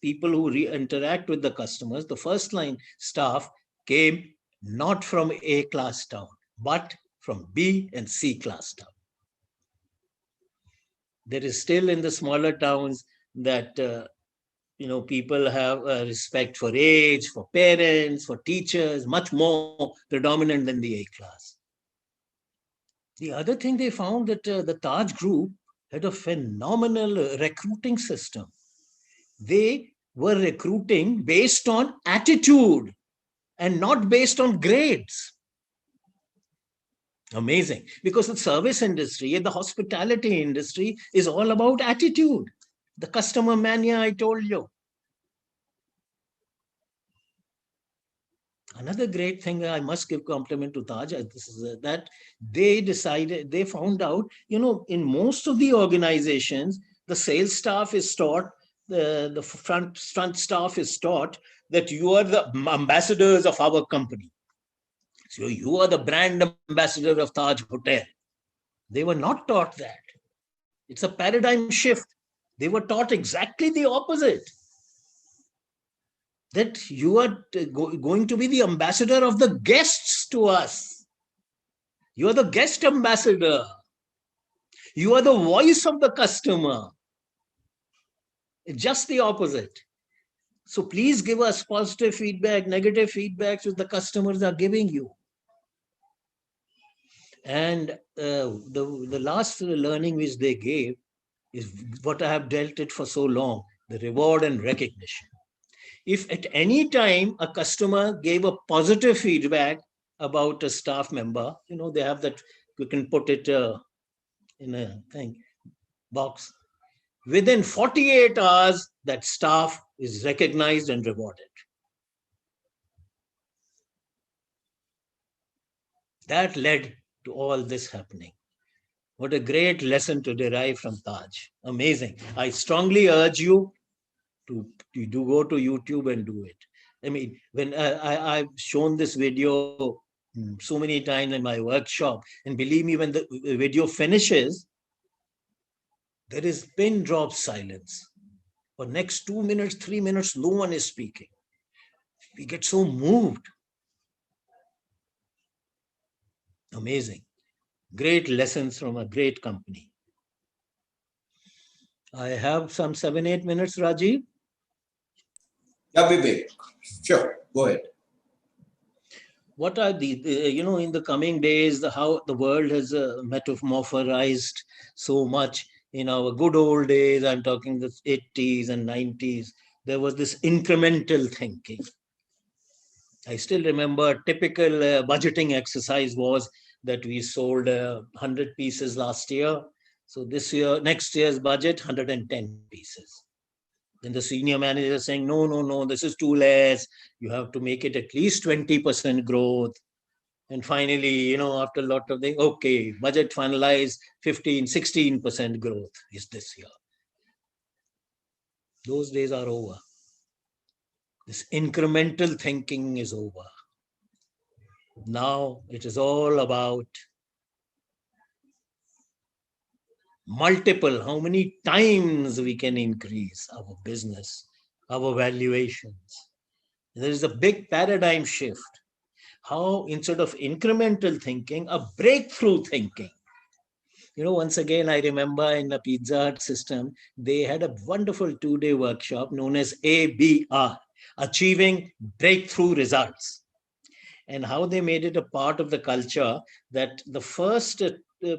people who interact with the customers, the first line staff came not from A class town, but from B and C class town. There is still in the smaller towns that people have respect for age, for parents, for teachers, much more predominant than the A class. The other thing they found that the Taj Group had a phenomenal recruiting system. They were recruiting based on attitude and not based on grades. Amazing. Because the service industry and the hospitality industry is all about attitude. The customer mania I told you. Another great thing I must give compliment to Taj, that they found out, in most of the organizations, the sales staff is taught, the front staff is taught that you are the ambassadors of our company. So you are the brand ambassador of Taj Hotel. They were not taught that. It's a paradigm shift. They were taught exactly the opposite. That you are going to be the ambassador of the guests to us. You are the guest ambassador. You are the voice of the customer. It's just the opposite. So please give us positive feedback, negative feedbacks which the customers are giving you. And the last learning which they gave is what I have dealt it for so long, the reward and recognition. If at any time a customer gave a positive feedback about a staff member, they have that, you can put it in a box. Within 48 hours, that staff is recognized and rewarded. That led to all this happening. What a great lesson to derive from Taj. Amazing. I strongly urge you to go to YouTube and do it. I mean, when I've shown this video so many times in my workshop, and believe me, when the video finishes, there is pin drop silence. For next 2 minutes, 3 minutes, no one is speaking. We get so moved. Amazing. Great lessons from a great company. I have some 7-8 minutes, Rajiv. Yeah, Vivek. Sure, go ahead. What are in the coming days, how the world has metamorphosed so much. In our good old days, I'm talking the 80s and 90s, there was this incremental thinking. I still remember a typical budgeting exercise was that we sold 100 pieces last year. So next year's budget, 110 pieces. Then the senior manager is saying, no, this is too less. You have to make it at least 20% growth. And finally, after a lot of things, okay, budget finalized, 15, 16% growth is this year. Those days are over. This incremental thinking is over. Now it is all about multiple, how many times we can increase our business, our valuations. There is a big paradigm shift. How instead of incremental thinking, a breakthrough thinking. Once again, I remember in the Pizza Hut system, they had a wonderful 2-day workshop known as ABR, Achieving Breakthrough Results. And how they made it a part of the culture, that the first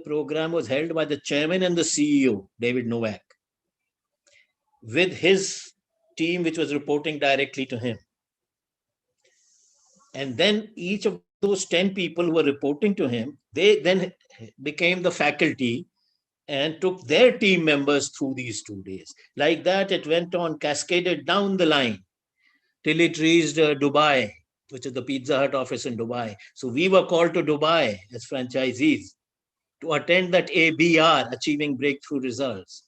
program was held by the chairman and the CEO, David Novak, with his team, which was reporting directly to him. And then each of those 10 people who were reporting to him, they then became the faculty and took their team members through these 2 days. Like that, it went on, cascaded down the line till it reached Dubai, which is the Pizza Hut office in Dubai. So we were called to Dubai as franchisees to attend that ABR, Achieving Breakthrough Results.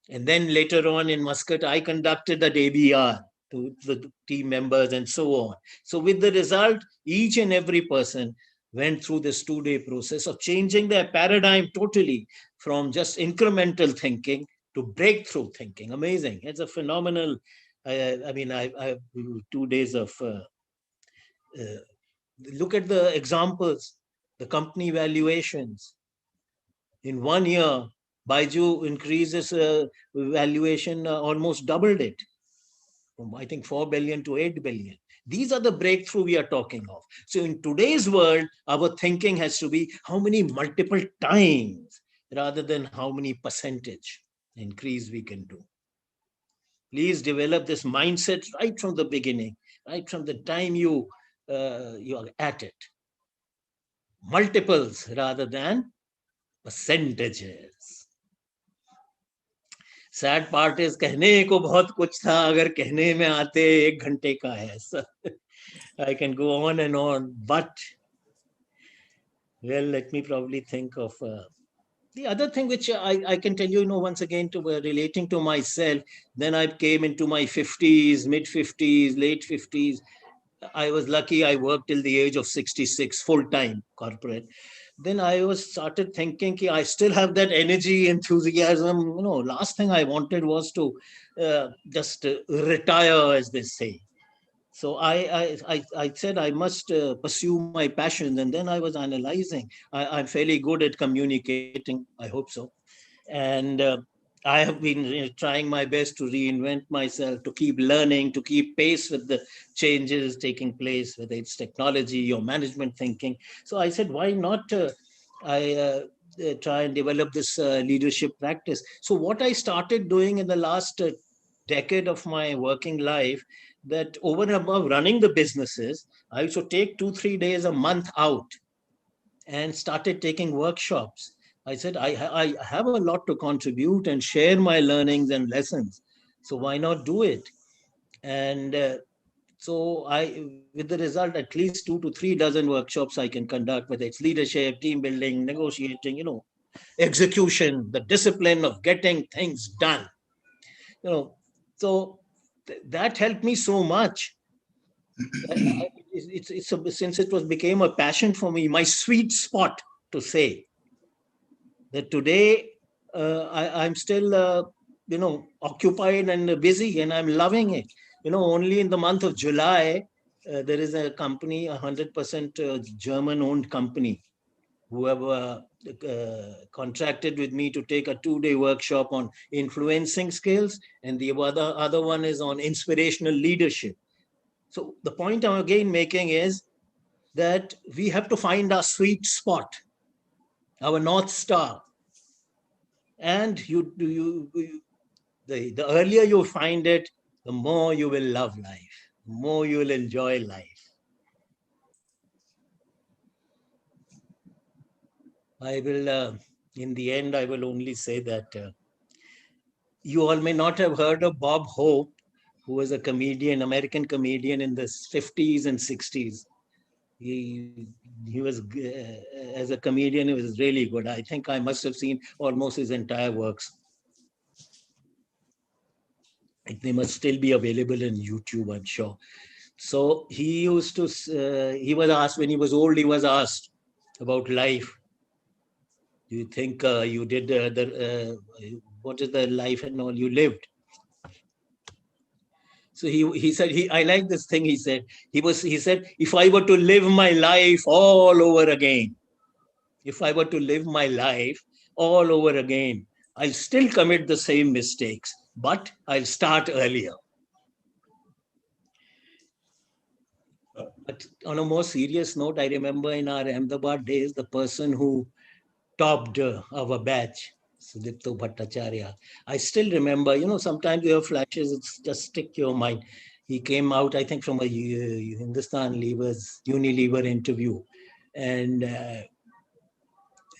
And then later on in Muscat, I conducted that ABR to the team members and so on. So with the result, each and every person went through this 2-day process of changing their paradigm totally from just incremental thinking to breakthrough thinking. Amazing. It's a phenomenal, I 2 days of, look at the examples, the company valuations. In 1 year, Baiju increases valuation, almost doubled it from, I think, 4 billion to 8 billion. These are the breakthrough we are talking of. So in today's world, our thinking has to be how many multiple times rather than how many percentage increase we can do. Please develop this mindset right from the beginning, right from the time you are at it. Multiples rather than percentages. Sad part is कहने को बहुत कुछ था, अगर कहने में आते 1 घंटे का है. I can go on and on, but well, let me probably think of the other thing which I can tell you, once again, to relating to myself. Then I came into my 50s, mid 50s, late 50s. I was lucky. I worked till the age of 66, full time corporate. Then I started thinking I still have that energy, enthusiasm. Last thing I wanted was to just retire, as they say. So I said I must pursue my passion. And then I was analyzing. I'm fairly good at communicating. I hope so. And I have been trying my best to reinvent myself, to keep learning, to keep pace with the changes taking place, whether it's technology or management thinking. So I said, why not try and develop this leadership practice? So what I started doing in the last decade of my working life, that over and above running the businesses, I used to take 2-3 days a month out and started taking workshops. I said, I have a lot to contribute and share my learnings and lessons. So why not do it? And so with the result, at least 2 to 3 dozen workshops I can conduct, whether it's leadership, team building, negotiating, execution, the discipline of getting things done. So that helped me so much. Since it became a passion for me, my sweet spot to say that today I'm still, occupied and busy, and I'm loving it. Only in the month of July, there is a company, 100% German-owned company, who have contracted with me to take a 2-day workshop on influencing skills, and the other one is on inspirational leadership. So the point I'm again making is that we have to find our sweet spot, our North Star. And the earlier you find it, the more you will love life, the more you will enjoy life. I will, in the end, I will only say that you all may not have heard of Bob Hope, who was a comedian, American comedian in the 50s and 60s. He was, as a comedian, he was really good. I think I must have seen almost his entire works. They must still be available in YouTube, I'm sure. So he used to, he was asked when he was old, he was asked about life. Do you think you did what is the life and all you lived? So he said, I like this thing he said. He said, if I were to live my life all over again, if I were to live my life all over again, I'll still commit the same mistakes, but I'll start earlier. But on a more serious note, I remember in our Ahmedabad days, the person who topped our batch, Sudipto Bhattacharya. I still remember, sometimes you have flashes, it's just stick to your mind. He came out, I think, from a Hindustan Lever's Unilever interview. And I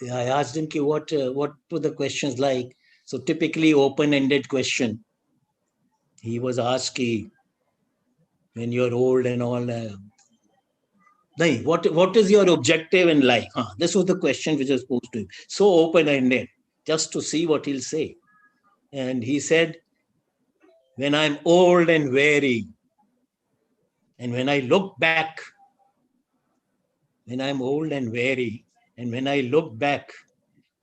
asked him, what were the questions like? So typically open-ended question. He was asked, when you're old and all, what is your objective in life? This was the question which was posed to him. So open-ended, just to see what he'll say. And he said, when I'm old and weary, and when I look back, when I'm old and weary, and when I look back,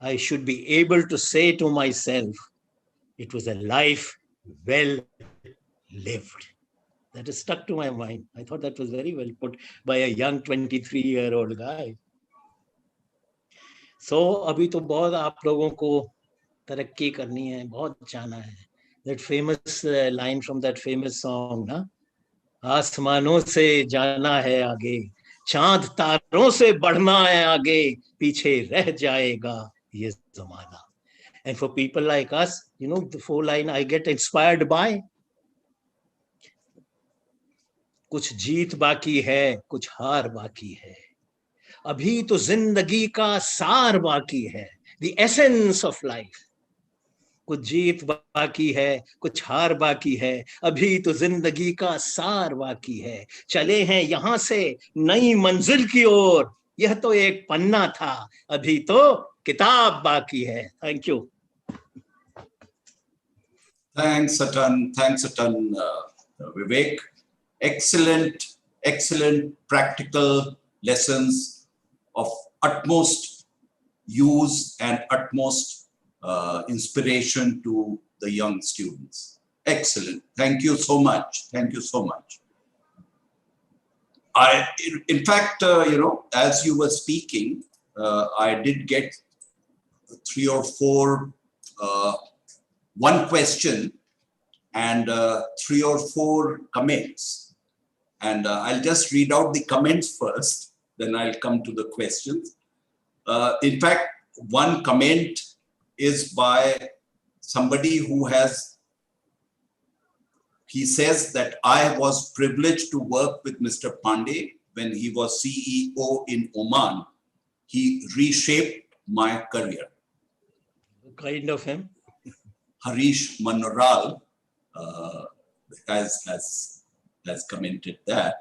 I should be able to say to myself, it was a life well lived. That is stuck to my mind. I thought that was very well put by a young 23-year-old guy. So अभी तो बहुत आप लोगों को तरक्की करनी है, बहुत जाना है. That famous line from that famous song, ना, आसमानों से जाना है आगे, चांद तारों से बढ़ना है आगे, पीछे रह जाएगा ये जमाना. And for people like us, the full line I get inspired by. कुछ जीत बाकी है, कुछ हार बाकी है, अभी तो जिंदगी का सार बाकी है, the essence of life. कुछ जीत बाकी है, कुछ हार बाकी है, अभी तो जिंदगी का सार बाकी है, चले हैं यहां से नई मंजिल की ओर, यह तो एक पन्ना था, अभी तो किताब बाकी है. Thank you. Thanks a ton, Vivek. Excellent practical lessons of utmost use and utmost inspiration to the young students. Excellent. Thank you so much. Thank you so much. In fact, as you were speaking, I did get 3 or 4, one question and 3 or 4 comments. And I'll just read out the comments first, then I'll come to the questions. In fact, one comment is by somebody who he says that I was privileged to work with Mr. Pande when he was CEO in Oman. He reshaped my career. Kind of him. Harish Manoral has commented that.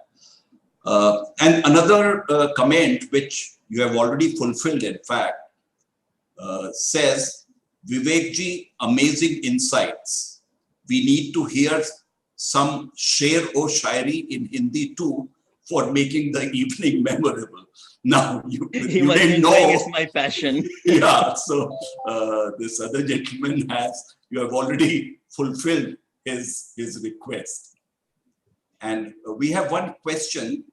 And another comment, which you have already fulfilled, in fact, says, Vivekji, amazing insights. We need to hear some sher o shairi in Hindi too for making the evening memorable. Now, you didn't know. It's my passion. Yeah, so this other gentleman you have already fulfilled his request. And we have one question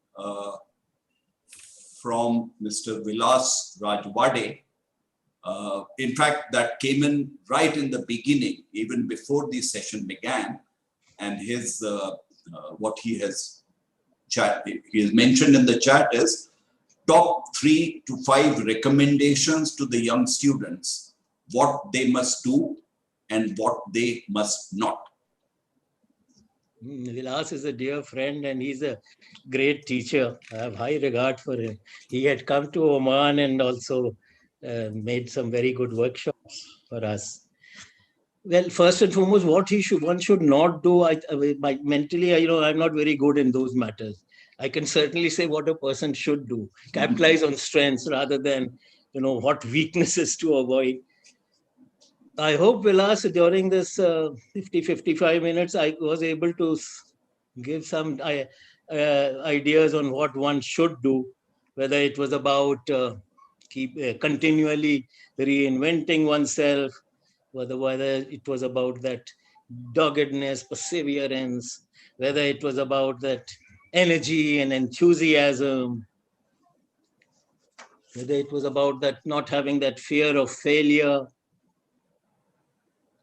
from Mr. Vilas Rajwade. In fact, that came in right in the beginning, even before the session began. And his what he has mentioned in the chat is top 3 to 5 recommendations to the young students, what they must do and what they must not. Vilas is a dear friend and he's a great teacher. I have high regard for him. He had come to Oman and also made some very good workshops for us. Well, first and foremost, what one should not do. Mentally, I'm not very good in those matters. I can certainly say what a person should do. Capitalize on strengths rather than, what weaknesses to avoid. I hope, Vilas, during this 50, 55 minutes, I was able to give some ideas on what one should do, whether it was about continually reinventing oneself, whether it was about that doggedness, perseverance, whether it was about that energy and enthusiasm, whether it was about that not having that fear of failure,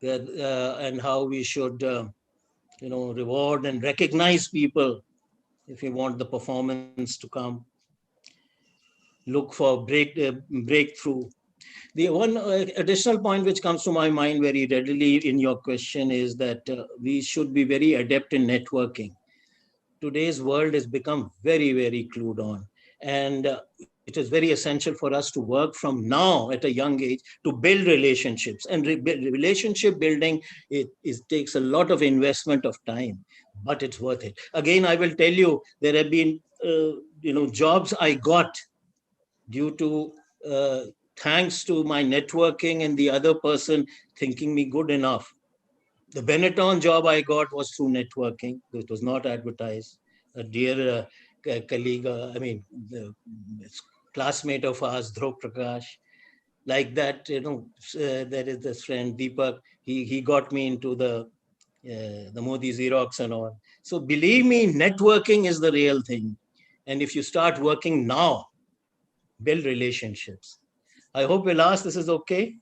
and how we should, reward and recognize people if we want the performance to come. Look for breakthrough. The one additional point which comes to my mind very readily in your question is that we should be very adept in networking. Today's world has become very, very clued on. And it is very essential for us to work from now at a young age to build relationships. And relationship building, takes a lot of investment of time, but it's worth it. Again, I will tell you, there have been, jobs I got due to thanks to my networking and the other person thinking me good enough. The Benetton job I got was through networking. It was not advertised. A dear colleague, the classmate of ours, Dhruv Prakash, like that, there is this friend, Deepak, he got me into the Modi Xerox and all. So believe me, networking is the real thing. And if you start working now, build relationships. I hope Vilas, this is okay.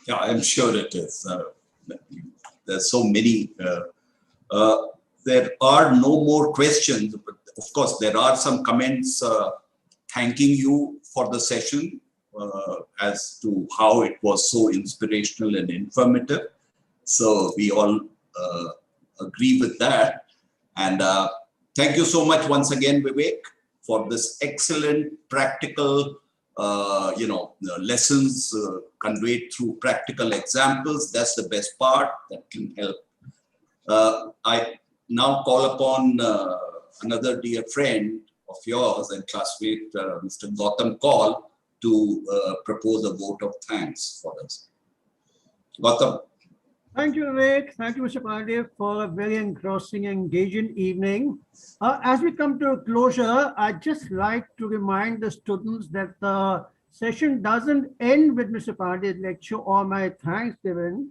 Yeah, I'm sure it is. There's so many. There are no more questions, but of course, there are some comments thanking you for the session as to how it was so inspirational and informative. So we all agree with that. And thank you so much once again, Vivek, for this excellent practical lessons conveyed through practical examples. That's the best part that can help. I now call upon another dear friend of yours and classmate, Mr. Gautam Kaul, to propose a vote of thanks for us. Gautam. Thank you, Vivek. Thank you, Mr. Pande, for a very engrossing and engaging evening. As we come to a closure, I'd just like to remind the students that the session doesn't end with Mr. Pande's lecture or my thanks given.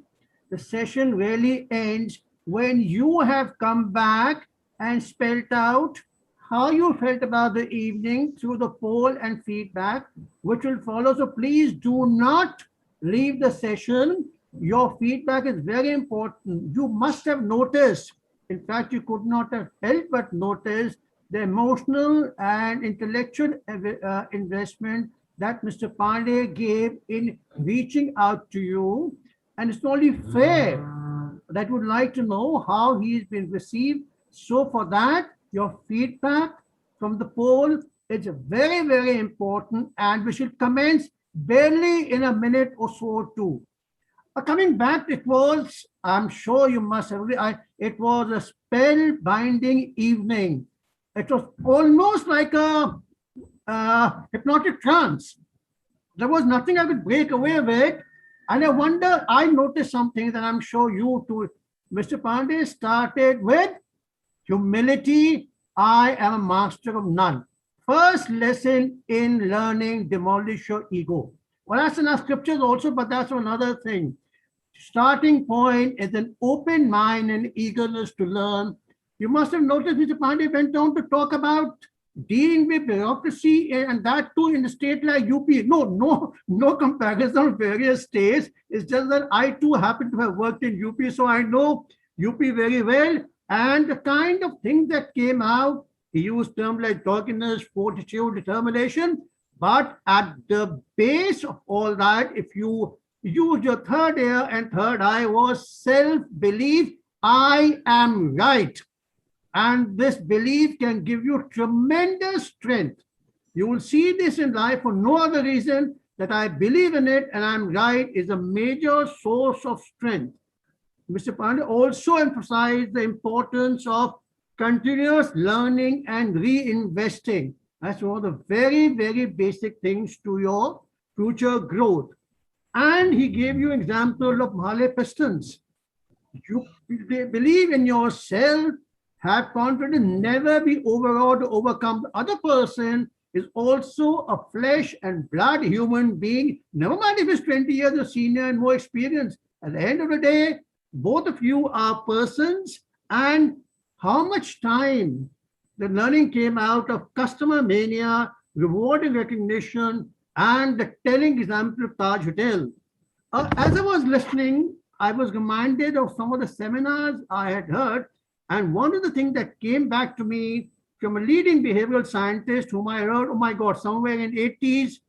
The session really ends when you have come back and spelled out how you felt about the evening through the poll and feedback, which will follow. So please do not leave the session. Your feedback is very important. You must have noticed, in fact, you could not have helped but notice the emotional and intellectual investment that Mr. Pande gave in reaching out to you. And it's only fair that would like to know how he's been received. So for that, your feedback from the poll is very, very important, and we should commence barely in a minute or so too. Coming back, it was, I'm sure you must have, it was a spellbinding evening. It was almost like a hypnotic trance. There was nothing I could break away with. And I wonder, I noticed something that I'm sure you too. Mr. Pande started with humility. I am a master of none. First lesson in learning, demolish your ego. Well, that's in our scriptures also, but that's another thing. Starting point is an open mind and eagerness to learn. You must have noticed Mr. Pande went on to talk about dealing with bureaucracy, and that too in a state like UP. No comparison of various states. It's just that I too happen to have worked in UP, so I know UP very well. And the kind of things that came out, he used terms like doggedness, fortitude, determination. But at the base of all that, if you use your third ear and third eye, was self-belief. I am right. And this belief can give you tremendous strength. You will see this in life for no other reason that I believe in it and I'm right is a major source of strength. Mr. Pande also emphasized the importance of continuous learning and reinvesting. That's one of the very, very basic things to your future growth. And he gave you example of Mahle pistons. You believe in yourself, have confidence, never be overawed or overcome. The other person is also a flesh and blood human being. Never mind if he's 20 years of senior and more experience. At the end of the day, both of you are persons, and how much time the learning came out of customer mania, rewarding recognition, and the telling example of Taj Hotel. As I was listening, I was reminded of some of the seminars I had heard, and one of the things that came back to me from a leading behavioral scientist whom I heard, oh my God, somewhere in 80s,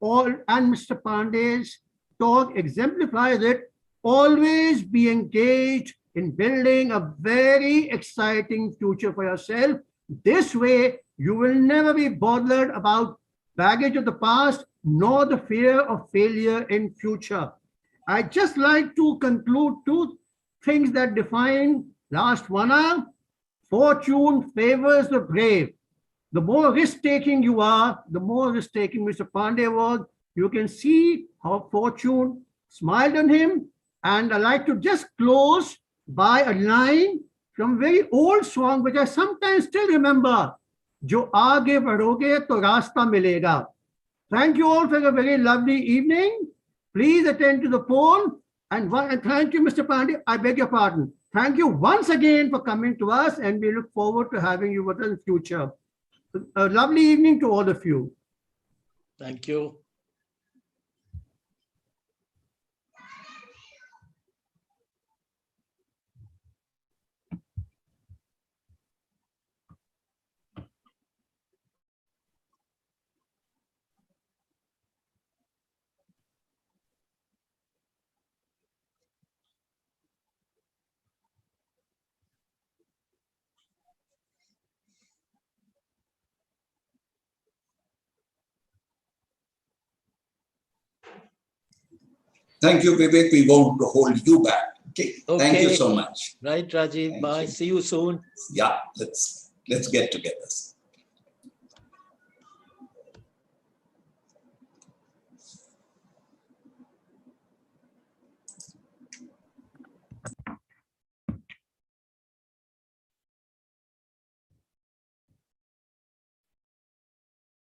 and Mr. Pande's talk exemplifies it. Always be engaged in building a very exciting future for yourself. This way, you will never be bothered about baggage of the past nor the fear of failure in future. I just like to conclude two things that define last 1 hour. Fortune favors the brave. The more risk-taking you are, the more risk-taking Mr. Pande was. You can see how fortune smiled on him. And I like to just close by a line from a very old song, which I sometimes still remember. Jo aage badhoge to rasta milega. Thank you all for a very lovely evening. Please attend to the poll. And thank you, Mr. Pande. I beg your pardon. Thank you once again for coming to us, and we look forward to having you with us in the future. A lovely evening to all of you. Thank you. Thank you, Vivek. We won't hold you back. Okay. Thank you Okay. so much. Right, Rajiv. Thank Bye. you. See you soon. Yeah, let's get together.